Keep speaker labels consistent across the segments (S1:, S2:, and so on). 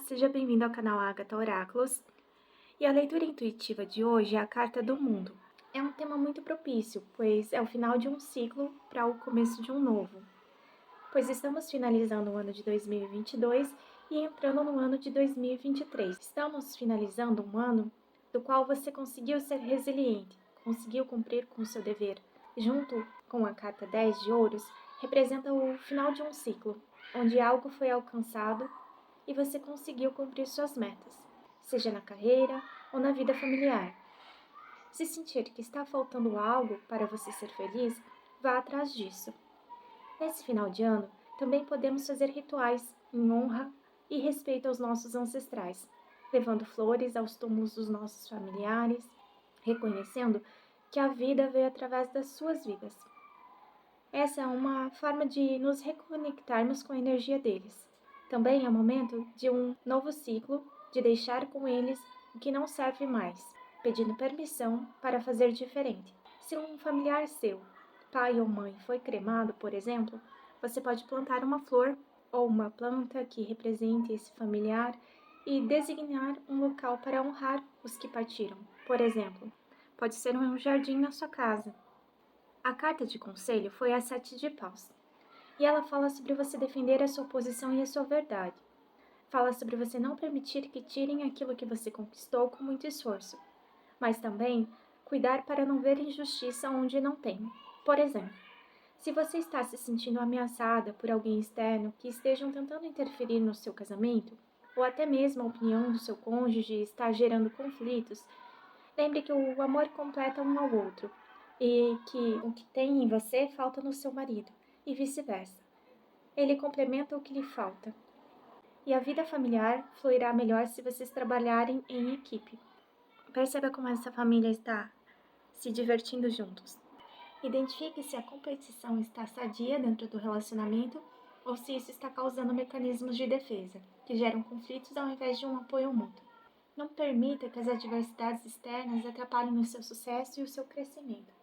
S1: seja bem-vindo ao canal Agatha Oráculos. E a leitura intuitiva de hoje é a Carta do Mundo. É um tema muito propício, pois é o final de um ciclo para o começo de um novo. Pois estamos finalizando o ano de 2022 e entrando no ano de 2023. Estamos finalizando um ano do qual você conseguiu ser resiliente, conseguiu cumprir com o seu dever. Junto com a Carta 10 de Ouros, representa o final de um ciclo, onde algo foi alcançado e você conseguiu cumprir suas metas, seja na carreira ou na vida familiar. Se sentir que está faltando algo para você ser feliz, vá atrás disso. Nesse final de ano, também podemos fazer rituais em honra e respeito aos nossos ancestrais, levando flores aos túmulos dos nossos familiares, reconhecendo que a vida veio através das suas vidas. Essa é uma forma de nos reconectarmos com a energia deles. Também é momento de um novo ciclo, de deixar com eles o que não serve mais, pedindo permissão para fazer diferente. Se um familiar seu, pai ou mãe, foi cremado, por exemplo, você pode plantar uma flor ou uma planta que represente esse familiar e designar um local para honrar os que partiram. Por exemplo, pode ser um jardim na sua casa. A carta de conselho foi a 7 de paus. E ela fala sobre você defender a sua posição e a sua verdade. Fala sobre você não permitir que tirem aquilo que você conquistou com muito esforço, mas também cuidar para não ver injustiça onde não tem. Por exemplo, se você está se sentindo ameaçada por alguém externo que estejam tentando interferir no seu casamento, ou até mesmo a opinião do seu cônjuge está gerando conflitos, lembre que o amor completa um ao outro e que o que tem em você falta no seu marido, e vice-versa. Ele complementa o que lhe falta. E a vida familiar fluirá melhor se vocês trabalharem em equipe. Perceba como essa família está se divertindo juntos. Identifique se a competição está sadia dentro do relacionamento ou se isso está causando mecanismos de defesa, que geram conflitos ao invés de um apoio mútuo. Não permita que as adversidades externas atrapalhem o seu sucesso e o seu crescimento.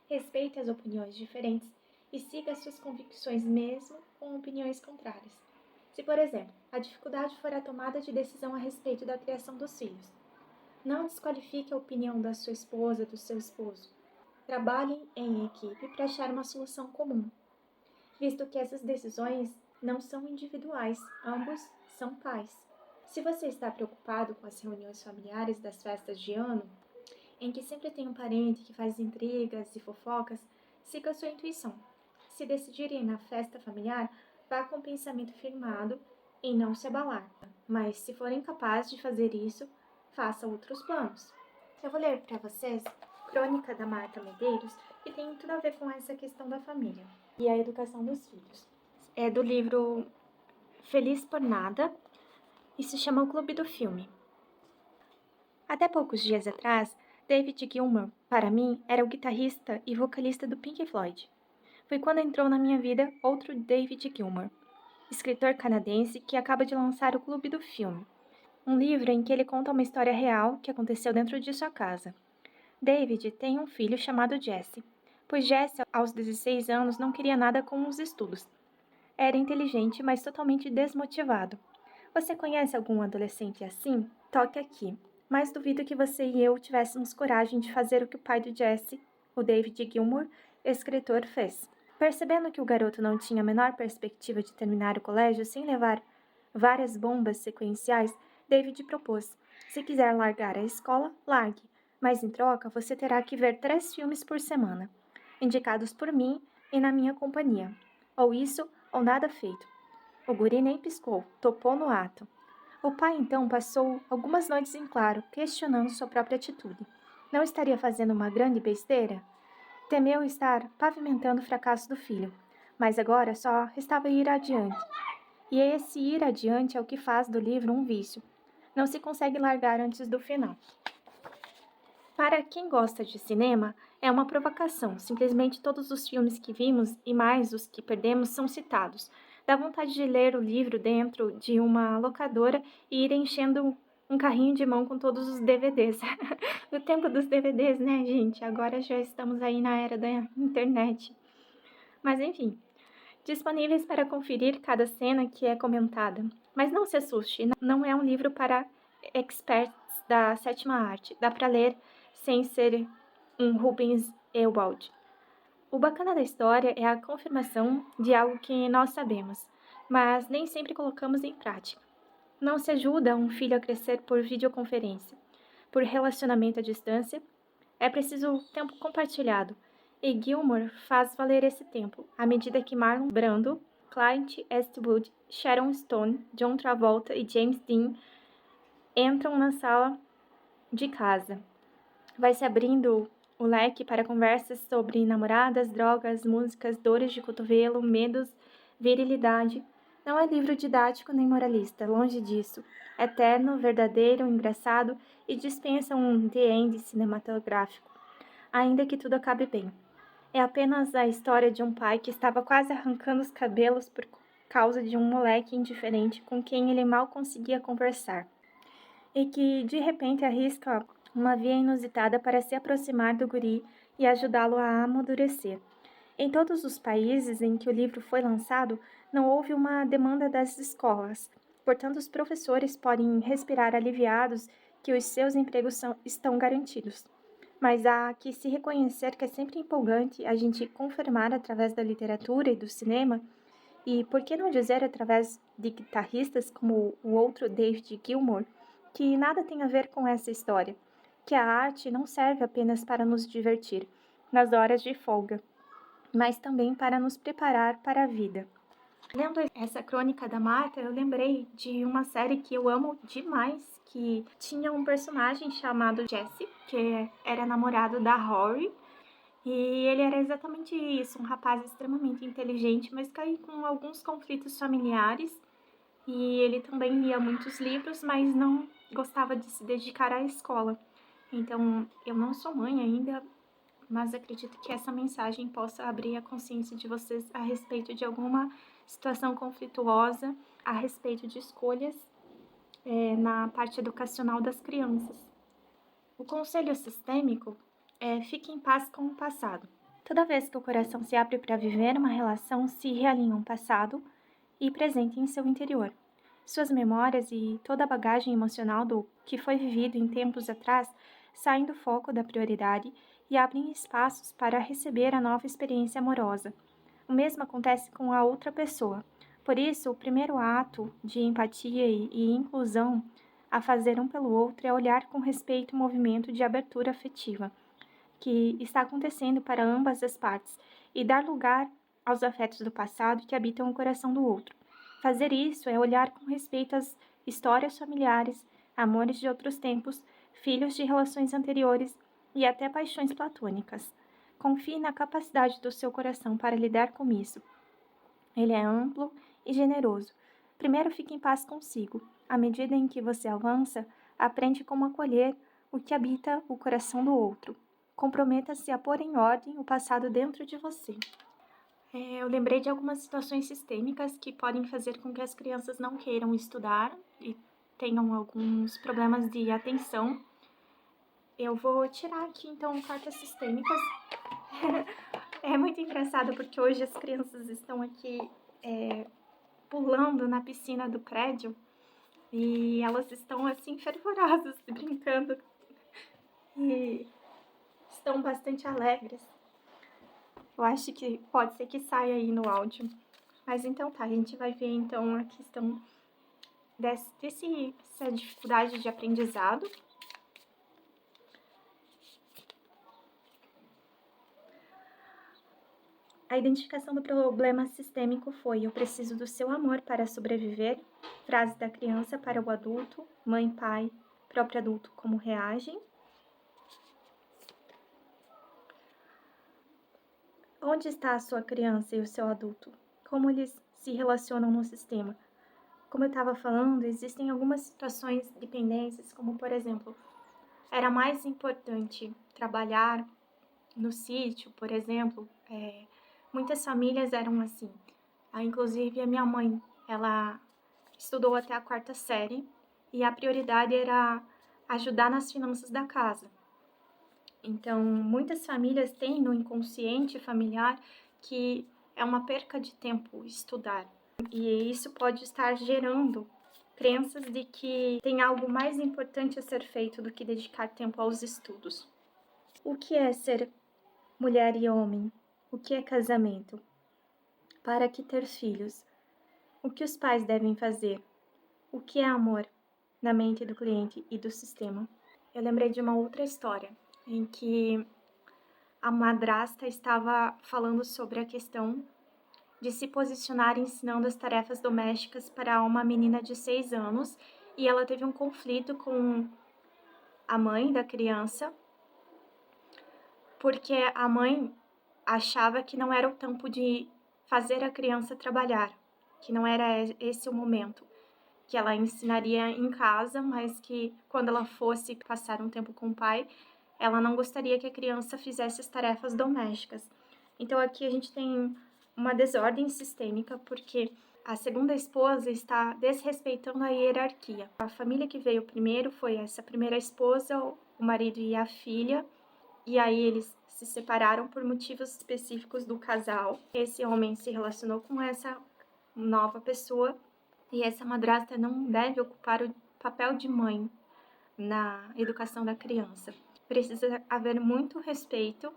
S1: Respeite as opiniões diferentes e siga suas convicções mesmo com opiniões contrárias. Se, por exemplo, a dificuldade for a tomada de decisão a respeito da criação dos filhos, não desqualifique a opinião da sua esposa, do seu esposo. Trabalhem em equipe para achar uma solução comum, visto que essas decisões não são individuais, ambos são pais. Se você está preocupado com as reuniões familiares das festas de ano, em que sempre tem um parente que faz intrigas e fofocas, siga sua intuição. Se decidir ir na festa familiar, vá com o pensamento firmado em não se abalar. Mas se for incapaz de fazer isso, faça outros planos. Eu vou ler para vocês Crônica da Marta Medeiros, que tem tudo a ver com essa questão da família e a educação dos filhos. É do livro Feliz por Nada e se chama O Clube do Filme. Até poucos dias atrás, David Gilmour, para mim, era o guitarrista e vocalista do Pink Floyd. Foi quando entrou na minha vida outro David Gilmour, escritor canadense que acaba de lançar O Clube do Filme, um livro em que ele conta uma história real que aconteceu dentro de sua casa. David tem um filho chamado Jesse, pois Jesse, aos 16 anos, não queria nada com os estudos. Era inteligente, mas totalmente desmotivado. Você conhece algum adolescente assim? Toque aqui. Mas duvido que você e eu tivéssemos coragem de fazer o que o pai do Jesse, o David Gilmour, escritor, fez. Percebendo que o garoto não tinha a menor perspectiva de terminar o colégio sem levar várias bombas sequenciais, David propôs: se quiser largar a escola, largue, mas em troca você terá que ver 3 filmes por semana, indicados por mim e na minha companhia. Ou isso, ou nada feito. O guri nem piscou, topou no ato. O pai então passou algumas noites em claro, questionando sua própria atitude. Não estaria fazendo uma grande besteira? Temeu estar pavimentando o fracasso do filho, mas agora só restava ir adiante. E esse ir adiante é o que faz do livro um vício. Não se consegue largar antes do final. Para quem gosta de cinema, é uma provocação. Simplesmente todos os filmes que vimos e mais os que perdemos são citados. Dá vontade de ler o livro dentro de uma locadora e ir enchendo um carrinho de mão com todos os DVDs. No tempo dos DVDs, né, gente? Agora já estamos aí na era da internet. Mas enfim, disponíveis para conferir cada cena que é comentada. Mas não se assuste, não é um livro para experts da sétima arte. Dá para ler sem ser um Rubens Ewald. O bacana da história é a confirmação de algo que nós sabemos, mas nem sempre colocamos em prática. Não se ajuda um filho a crescer por videoconferência, por relacionamento à distância. É preciso tempo compartilhado. E Gilmore faz valer esse tempo, à medida que Marlon Brando, Clint Eastwood, Sharon Stone, John Travolta e James Dean entram na sala de casa. Vai se abrindo o leque para conversas sobre namoradas, drogas, músicas, dores de cotovelo, medos, virilidade. Não é livro didático nem moralista, longe disso. É terno, verdadeiro, engraçado e dispensa um The End cinematográfico, ainda que tudo acabe bem. É apenas a história de um pai que estava quase arrancando os cabelos por causa de um moleque indiferente com quem ele mal conseguia conversar, e que de repente arrisca uma via inusitada para se aproximar do guri e ajudá-lo a amadurecer. Em todos os países em que o livro foi lançado, não houve uma demanda das escolas, portanto, os professores podem respirar aliviados que os seus empregos estão garantidos. Mas há que se reconhecer que é sempre empolgante a gente confirmar através da literatura e do cinema, e por que não dizer através de guitarristas como o outro David Gilmour, que nada tem a ver com essa história, que a arte não serve apenas para nos divertir nas horas de folga, mas também para nos preparar para a vida. Lendo essa crônica da Marta, eu lembrei de uma série que eu amo demais, que tinha um personagem chamado Jesse, que era namorado da Rory, e ele era exatamente isso, um rapaz extremamente inteligente, mas que com alguns conflitos familiares, e ele também lia muitos livros, mas não gostava de se dedicar à escola. Então, eu não sou mãe ainda, mas acredito que essa mensagem possa abrir a consciência de vocês a respeito de alguma situação conflituosa, a respeito de escolhas na parte educacional das crianças. O conselho sistêmico é fique em paz com o passado. Toda vez que o coração se abre para viver uma relação, se realinham passado e presente em seu interior. Suas memórias e toda a bagagem emocional do que foi vivido em tempos atrás saem do foco da prioridade e abrem espaços para receber a nova experiência amorosa. O mesmo acontece com a outra pessoa. Por isso, o primeiro ato de empatia e inclusão a fazer um pelo outro é olhar com respeito o movimento de abertura afetiva que está acontecendo para ambas as partes e dar lugar aos afetos do passado que habitam o coração do outro. Fazer isso é olhar com respeito às histórias familiares, amores de outros tempos, filhos de relações anteriores e até paixões platônicas. Confie na capacidade do seu coração para lidar com isso. Ele é amplo e generoso. Primeiro fique em paz consigo. À medida em que você avança, aprende como acolher o que habita o coração do outro. Comprometa-se a pôr em ordem o passado dentro de você. Eu lembrei de algumas situações sistêmicas que podem fazer com que as crianças não queiram estudar e tenham alguns problemas de atenção. Eu vou tirar aqui, então, cartas sistêmicas. É muito engraçado porque hoje as crianças estão aqui pulando na piscina do prédio e elas estão, assim, fervorosas, brincando e estão bastante alegres. Eu acho que pode ser que saia aí no áudio. Mas então tá, a gente vai ver então a questão dessa dificuldade de aprendizado. A identificação do problema sistêmico foi: eu preciso do seu amor para sobreviver. Frase da criança para o adulto, mãe, pai, próprio adulto, como reagem. Onde está a sua criança e o seu adulto? Como eles se relacionam no sistema? Como eu estava falando, existem algumas situações dependentes, como por exemplo, era mais importante trabalhar no sítio, por exemplo. Muitas famílias eram assim. Inclusive a minha mãe, ela estudou até a 4ª série e a prioridade era ajudar nas finanças da casa. Então, muitas famílias têm no inconsciente familiar que é uma perca de tempo estudar. E isso pode estar gerando crenças de que tem algo mais importante a ser feito do que dedicar tempo aos estudos. O que é ser mulher e homem? O que é casamento? Para que ter filhos? O que os pais devem fazer? O que é amor na mente do cliente e do sistema? Eu lembrei de uma outra história em que a madrasta estava falando sobre a questão de se posicionar ensinando as tarefas domésticas para uma menina de 6 anos e ela teve um conflito com a mãe da criança porque a mãe achava que não era o tempo de fazer a criança trabalhar, que não era esse o momento, que ela ensinaria em casa, mas que quando ela fosse passar um tempo com o pai, ela não gostaria que a criança fizesse as tarefas domésticas. Então aqui a gente tem uma desordem sistêmica, porque a segunda esposa está desrespeitando a hierarquia. A família que veio primeiro foi essa primeira esposa, o marido e a filha, e aí eles se separaram por motivos específicos do casal. Esse homem se relacionou com essa nova pessoa e essa madrasta não deve ocupar o papel de mãe na educação da criança. Precisa haver muito respeito.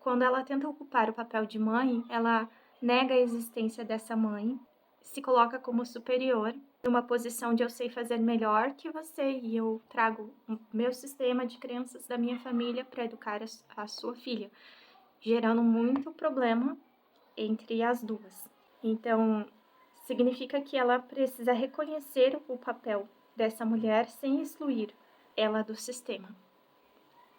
S1: Quando ela tenta ocupar o papel de mãe, ela nega a existência dessa mãe, se coloca como superior, numa posição de eu sei fazer melhor que você e eu trago o meu sistema de crenças da minha família para educar a sua filha, gerando muito problema entre as duas. Então, significa que ela precisa reconhecer o papel dessa mulher sem excluir ela do sistema.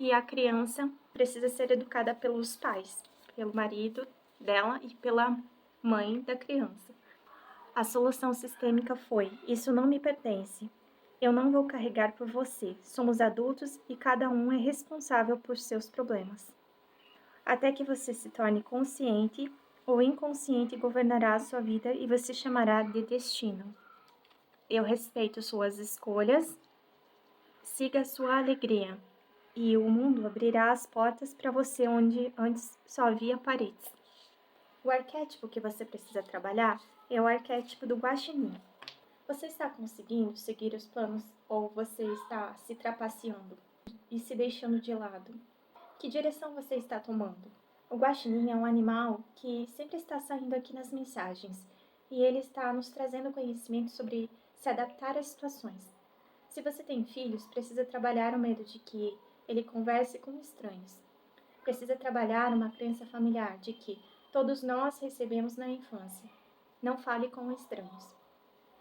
S1: E a criança precisa ser educada pelos pais, pelo marido dela e pela mãe da criança. A solução sistêmica foi: isso não me pertence. Eu não vou carregar por você. Somos adultos e cada um é responsável por seus problemas. Até que você se torne consciente, o inconsciente governará a sua vida e você chamará de destino. Eu respeito suas escolhas, siga sua alegria, e o mundo abrirá as portas para você onde antes só havia paredes. O arquétipo que você precisa trabalhar é o arquétipo do guaxinim. Você está conseguindo seguir os planos ou você está se trapaceando e se deixando de lado? Que direção você está tomando? O guaxinim é um animal que sempre está saindo aqui nas mensagens e ele está nos trazendo conhecimento sobre se adaptar às situações. Se você tem filhos, precisa trabalhar o medo de que ele converse com estranhos. Precisa trabalhar uma crença familiar de que todos nós recebemos na infância. Não fale com estranhos.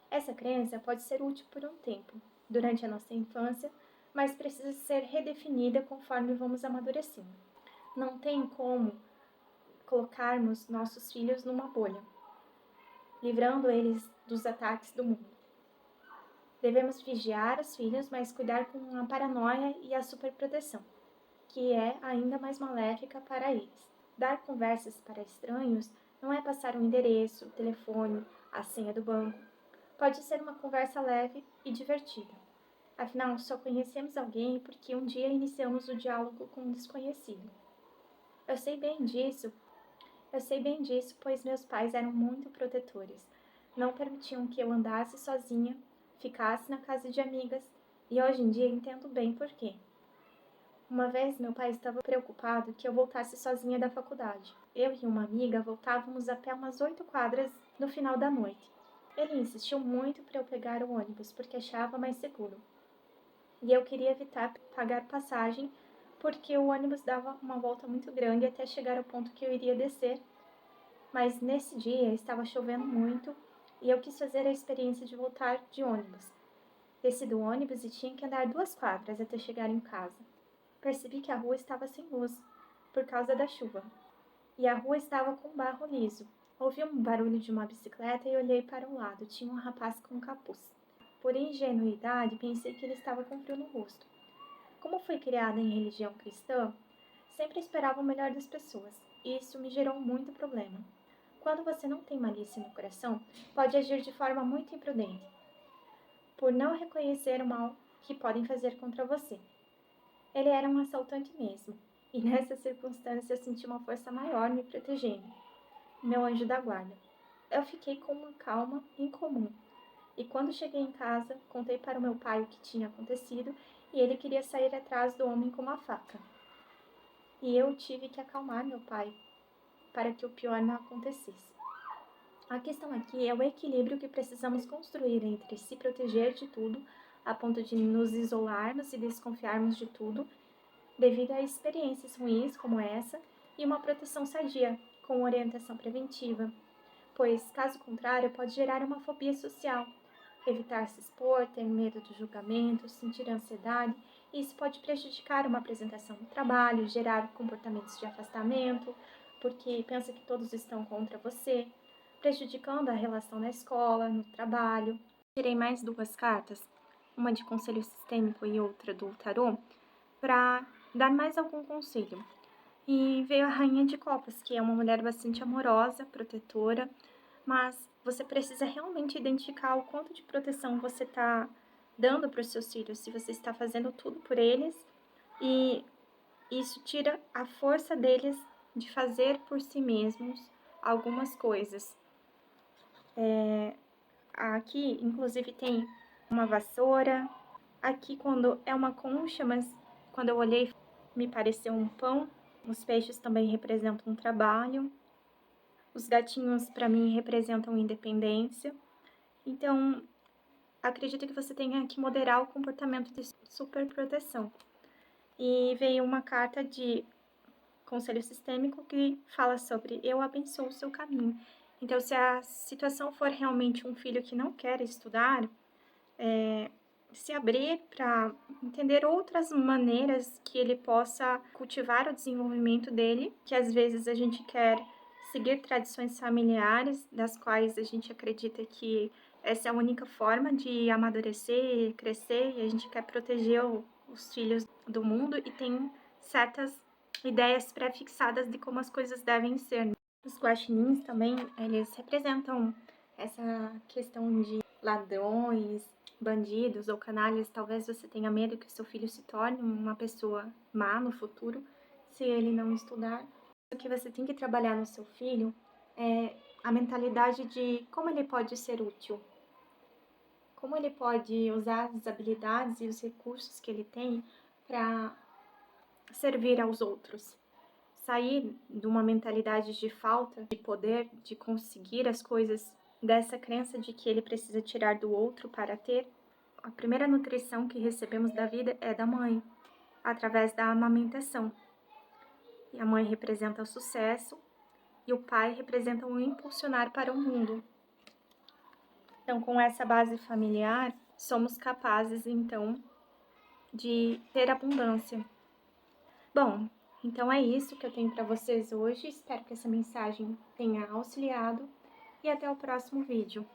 S1: Essa crença pode ser útil por um tempo, durante a nossa infância, mas precisa ser redefinida conforme vamos amadurecendo. Não tem como colocarmos nossos filhos numa bolha, livrando eles dos ataques do mundo. Devemos vigiar os filhos, mas cuidar com a paranoia e a superproteção, que é ainda mais maléfica para eles. Dar conversas para estranhos não é passar um endereço, o telefone, a senha do banco. Pode ser uma conversa leve e divertida. Afinal, só conhecemos alguém porque um dia iniciamos o diálogo com um desconhecido. Eu sei bem disso, pois meus pais eram muito protetores. Não permitiam que eu andasse sozinha, ficasse na casa de amigas, e hoje em dia entendo bem por quê. Uma vez meu pai estava preocupado que eu voltasse sozinha da faculdade. Eu e uma amiga voltávamos a pé umas 8 quadras no final da noite. Ele insistiu muito para eu pegar o ônibus porque achava mais seguro. E eu queria evitar pagar passagem porque o ônibus dava uma volta muito grande até chegar ao ponto que eu iria descer. Mas nesse dia estava chovendo muito e eu quis fazer a experiência de voltar de ônibus. Desci do ônibus e tinha que andar 2 quadras até chegar em casa. Percebi que a rua estava sem luz, por causa da chuva, e a rua estava com barro liso. Ouvi um barulho de uma bicicleta e olhei para o lado. Tinha um rapaz com um capuz. Por ingenuidade, pensei que ele estava com frio no rosto. Como fui criada em religião cristã, sempre esperava o melhor das pessoas, e isso me gerou muito problema. Quando você não tem malícia no coração, pode agir de forma muito imprudente, por não reconhecer o mal que podem fazer contra você. Ele era um assaltante mesmo, e nessa circunstância eu senti uma força maior me protegendo. meu anjo da guarda. Eu fiquei com uma calma incomum. E quando cheguei em casa, contei para o meu pai o que tinha acontecido e ele queria sair atrás do homem com uma faca. E eu tive que acalmar meu pai para que o pior não acontecesse. A questão aqui é o equilíbrio que precisamos construir entre se proteger de tudo, a ponto de nos isolarmos e desconfiarmos de tudo, devido a experiências ruins como essa, e uma proteção sadia, com orientação preventiva, pois, caso contrário, pode gerar uma fobia social, evitar se expor, ter medo do julgamento, sentir ansiedade, e isso pode prejudicar uma apresentação no trabalho, gerar comportamentos de afastamento, porque pensa que todos estão contra você, prejudicando a relação na escola, no trabalho. Tirei mais 2 cartas, uma de conselho sistêmico e outra do tarô, para dar mais algum conselho. E veio a Rainha de Copas, que é uma mulher bastante amorosa, protetora, mas você precisa realmente identificar o quanto de proteção você está dando para os seus filhos, se você está fazendo tudo por eles, e isso tira a força deles de fazer por si mesmos algumas coisas. Aqui, inclusive, tem uma vassoura. Aqui, quando é uma concha, mas quando eu olhei, me pareceu um pão. Os peixes também representam um trabalho. Os gatinhos, para mim, representam independência. Então, acredito que você tenha que moderar o comportamento de superproteção. E veio uma carta de conselho sistêmico que fala sobre eu abençoo o seu caminho. Então, se a situação for realmente um filho que não quer estudar, se abrir para entender outras maneiras que ele possa cultivar o desenvolvimento dele, que às vezes a gente quer seguir tradições familiares, das quais a gente acredita que essa é a única forma de amadurecer, crescer, e a gente quer proteger os filhos do mundo e tem certas ideias pré-fixadas de como as coisas devem ser. Os guaxinins também, eles representam essa questão de ladrões, bandidos ou canalhas. Talvez você tenha medo que seu filho se torne uma pessoa má no futuro, se ele não estudar. O que você tem que trabalhar no seu filho é a mentalidade de como ele pode ser útil, como ele pode usar as habilidades e os recursos que ele tem para servir aos outros. Sair de uma mentalidade de falta de poder, de conseguir as coisas, dessa crença de que ele precisa tirar do outro para ter. A primeira nutrição que recebemos da vida é da mãe, através da amamentação. E a mãe representa o sucesso e o pai representa o impulsionar para o mundo. Então, com essa base familiar, somos capazes, então, de ter abundância. Bom, então é isso que eu tenho para vocês hoje. Espero que essa mensagem tenha auxiliado e até o próximo vídeo.